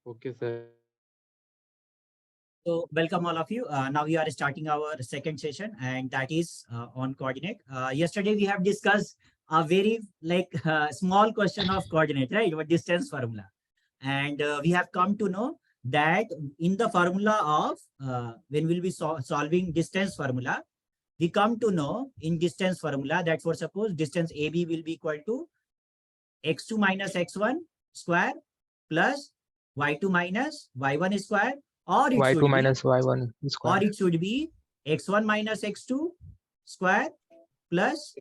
Okay, sir. So welcome all of you. Now we are starting our second session, and that is on coordinate. Yesterday we have discussed a very small question of coordinate, right? What distance formula, and we have come to know that in the formula of when we'll be solving distance formula, we come to know in distance formula that for suppose distance AB will be equal to x2 minus x1 square plus y2 minus y1 square, or it y2 should be minus y1 square. x1 minus x2 square plus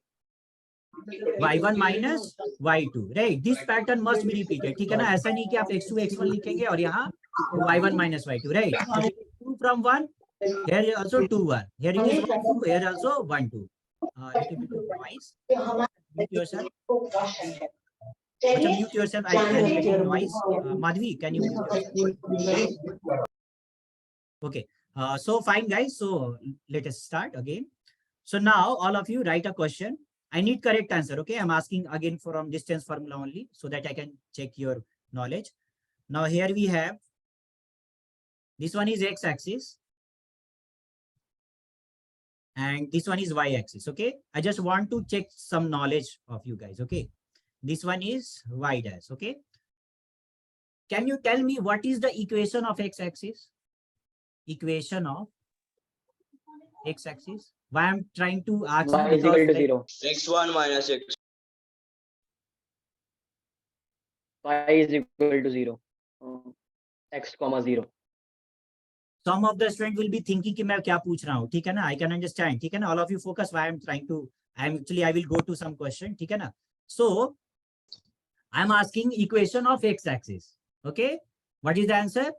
y1 minus y2, right? This pattern must be repeated. ठीक है ना? ऐसा नहीं कि आप x2 x1 लिखेंगे और यहाँ y1 minus y2, right? If it is 2 from 1, here is also 2 1. Here it is 1 2. Here also 1 2. Little bit of noise. Mute yourself. Mute yourself. I'm getting noise. Madhvi, can you mute yourself? Okay. So fine, guys. So let us start again. So now all of you write a question. I need correct answer. Okay. I'm asking again from distance formula only so that I can check your knowledge. Now here we have, this one is x-axis and this one is y-axis. Okay. I just want to check some knowledge of you guys. Okay. This one is y dash. Okay. Can you tell me what is the equation of x-axis? Equation of x-axis. Why I'm trying to ask y you is equal to because 0. x1 minus x. Y is equal to 0. X comma 0. some of the student will be thinking कि मैं क्या पूछ रहा हूँ, ठीक है ना? I can understand, ठीक है ना? All of you focus why I'm trying to. I will go to some question, ठीक है ना? So I'm asking equation of x-axis. Okay, what is the answer?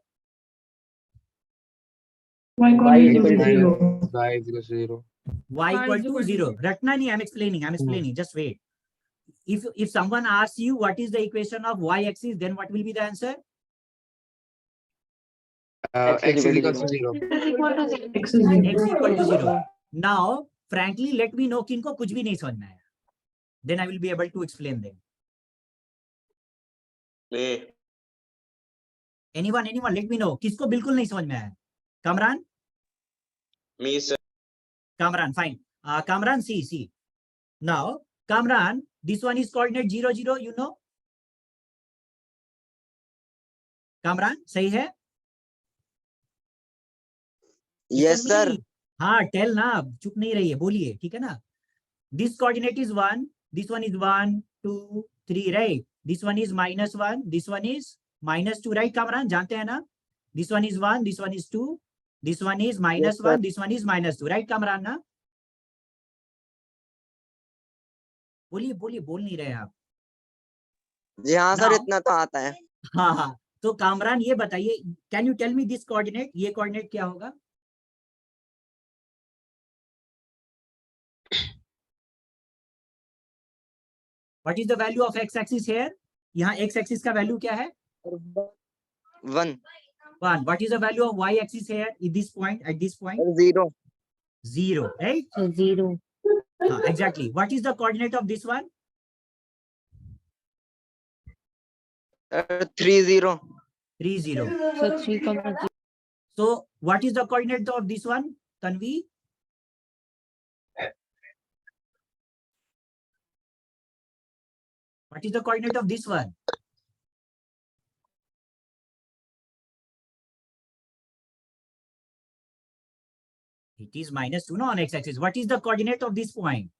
Y is equal to 0. Y is equal to 0. Y equal to 0. Ratna nahi, I'm explaining. Just wait. If someone asks you what is the equation of y-axis, then what will be the answer? X is equal to 0. X equal to 0. Now, frankly, let me know किनको कुछ भी नहीं समझ में आया. Then I will be able to explain them. Anyone, let me know. किसको बिल्कुल नहीं समझ में आया? Kamran? Me, sir. Kamran, fine. Kamran, see. Now, Kamran, this one is coordinate 0 0. You know? Kamran, सही है? Yes, sir. हाँ, tell ना, चुप नहीं रहिए, बोलिए, ठीक है ना? This coordinate is 1, this one is 1, 2, 3, right? This one is -1, this one is -2, right, Kamran? जानते हैं ना? This one is 1, this one is 2, this one is -1, this one is -2, right, Kamran ना? बोलिए, बोल नहीं रहे आप. जी हाँ सर, इतना तो आता है. हाँ. तो कामरान ये बताइए, can you tell me this coordinate, ये कोऑर्डिनेट क्या होगा? What is the value of x axis here? यहाँ एक्स एक्सिस का वैल्यू क्या है? 1. What is the value of y axis here at this point? 0. 0, right? So 0. Exactly. What is the coordinate of this one? 3 0. 3 0. So 3 comma 0. So what is the coordinate of this one, Tanvi? What is the coordinate of this one? It is -2 no, on x-axis. What is the coordinate of this point?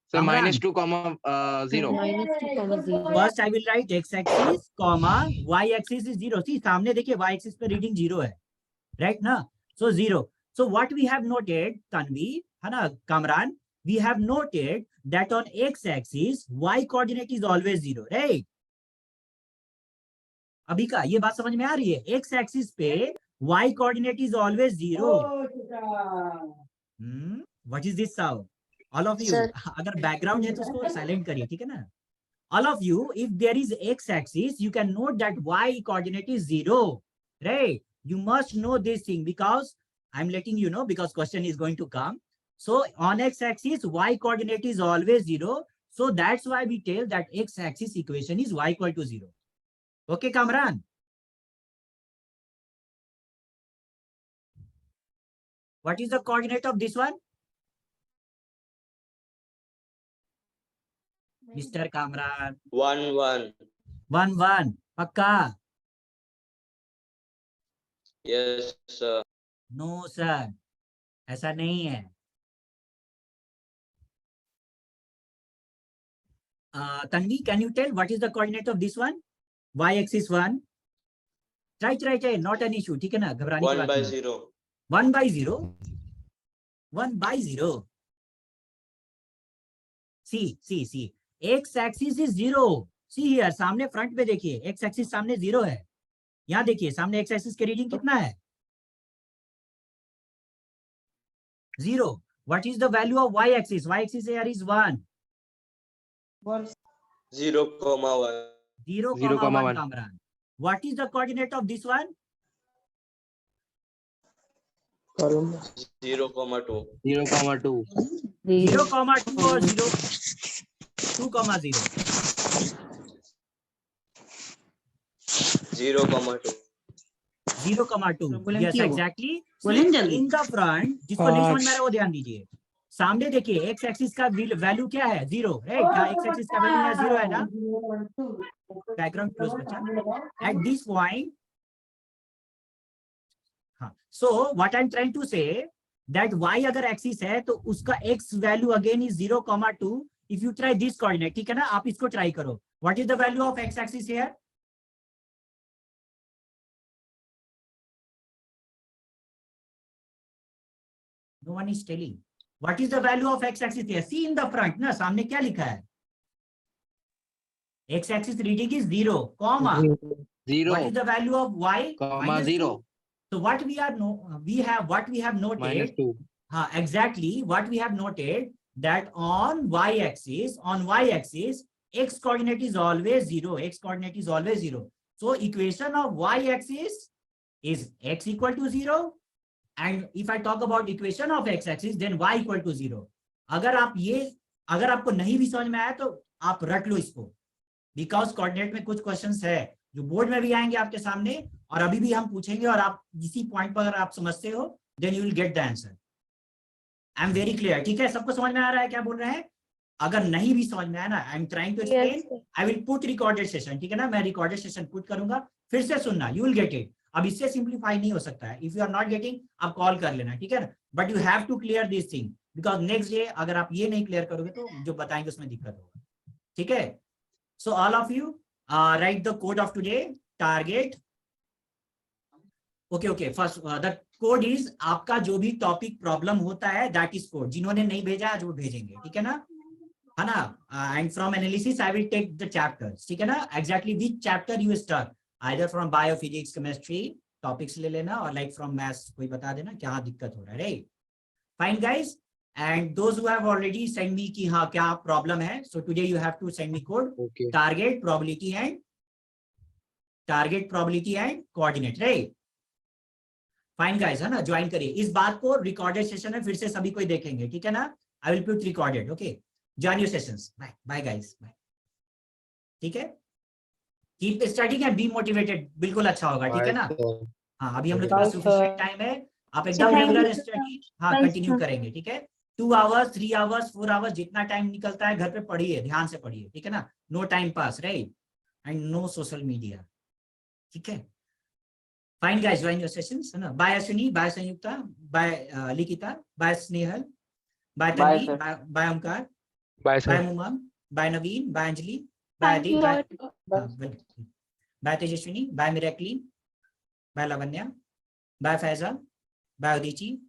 So Kamran. -2, 0. -2 comma 0. First I will write x-axis, comma, y-axis is 0. See, सामने देखिए y-axis पे reading 0 है. Right ना? So 0. So what we have noted, Tanvi, है ना, Kamran, we have noted that on x-axis, y coordinate is always 0, right? अभी का ये बात समझ में आ रही है? x-axis पे y coordinate is always 0. What is this sound? All of you, Sir. अगर background है तो उसको silent करिए, ठीक है ना? All of you, if there is x-axis, you can note that y coordinate is 0, right? You must know this thing because I'm letting you know because question is going to come. So on x-axis, y coordinate is always 0. So that's why we tell that x-axis equation is y equal to 0. Okay, Kamran. What is the coordinate of this one? Mr. Kamran. 1 1. 1 1. Pakka? Yes, sir. No, sir. ऐसा नहीं है. Tanvi, can you tell what is the coordinate of this one? Y-axis 1. Right. Not an issue. ठीक है ना? घबराने की 1 बात by नहीं. 0. 1 by 0. 1 by 0. See. X-axis is 0. See here. सामने फ्रंट पे देखिए. X-axis सामने 0 है. यहाँ देखिए सामने X-axis के रीडिंग कितना है? 0. What is the value of Y-axis? Y-axis here is 1. 0, 1. 0, 1, Kamran. What is the coordinate of this one? 0, 2. 0, 2. 0, 2 or 0? 2, 0. 0, 2. 0, 2. Yes, exactly. बोलें See, जल्दी। in the front, जिसको नहीं समझ में आ रहा है वो ध्यान दीजिए. सामने देखिए एक्स एक्सिस का वैल्यू क्या है? 0. राइट? एक्स एक्सिस का वैल्यू यहाँ 0 है ना? बैकग्राउंड क्लोज बच्चा. At this point, हाँ. So what I'm trying to say that y अगर एक्सिस है तो उसका x value again is 0, 2. If you try this coordinate, ठीक है ना? आप इसको ट्राई करो. What is the value of x axis here? No one is telling. What is the value of x axis here? See in the front ना, सामने क्या लिखा है? X axis reading is 0, comma. 0, What is the value of y? comma, -2. 0, So what we have noted. -2. Exactly what we have noted that on y-axis, x coordinate is always 0. X coordinate is always 0. So equation of y-axis is x equal to 0. And if I talk about equation of x-axis, then y equal to 0. अगर आपको नहीं भी समझ में आया तो आप रट लो इसको. Because coordinate में कुछ क्वेश्चंस है जो बोर्ड में भी आएंगे आपके सामने और अभी भी हम पूछेंगे और आप इसी पॉइंट पर अगर आप समझते हो then you will get the answer. I am very clear. ठीक है? सबको समझ में आ रहा है क्या बोल रहे हैं? अगर नहीं भी समझ में आया ना, I am trying to explain. I will put recorded session. ठीक है ना? मैं recorded session put करूंगा. फिर से सुनना. You will get it. अब इससे सिंप्लीफाई नहीं हो सकता है. If you are not getting, आप कॉल कर लेना. ठीक है ना? But you have to clear this thing because next day अगर आप ये नहीं क्लियर करोगे तो जो बताएंगे उसमें दिक्कत होगा. ठीक है? So all of you write the code of today. Target. Okay. First the code is आपका जो भी टॉपिक प्रॉब्लम होता है that is code. जिन्होंने नहीं भेजा आज वो भेजेंगे. ठीक है ना? है ना? And from analysis I will take the chapters. ठीक है ना? Exactly which chapter you start. Either from bio, physics, chemistry topics ले लेना और like from maths कोई बता देना क्या दिक्कत हो रहा है. Right? Fine guys. And those who have already sent me कि हाँ क्या प्रॉब्लम है. So today you have to send me code. Okay. Target, probability and coordinate. Right? Fine guys है ना? ज्वाइन करिए. इस बात को रिकॉर्डेड सेशन में फिर से सभी कोई देखेंगे. ठीक है ना? I will put recorded. Okay, join your sessions. Bye guys. Bye. ठीक है? Keep studying and be motivated. बिल्कुल अच्छा होगा. ठीक है ना? हाँ, अभी हम लोग के पास सफिशिएंट टाइम है. आप एकदम रेगुलर स्टडी कंटिन्यू करेंगे. ठीक है? 2 आवर्स, 3 आवर्स, 4 आवर्स जितना टाइम निकलता है घर पे पढ़िए, ध्यान से पढ़िए. ठीक है ना? No time pass. Right? And no social media. ठीक है? Fine guys, join your sessions. है ना? Bye Ashwini, bye Sanyukta, bye Likita, bye Snehal, bye Tanvi, bye Omkar, Bye, bye Mumam, bye Naveen, bye Anjali, bye Adi, bye Tejaswini, bye Mirakli, bye Lavanya, bye Faiza, bye Udichi,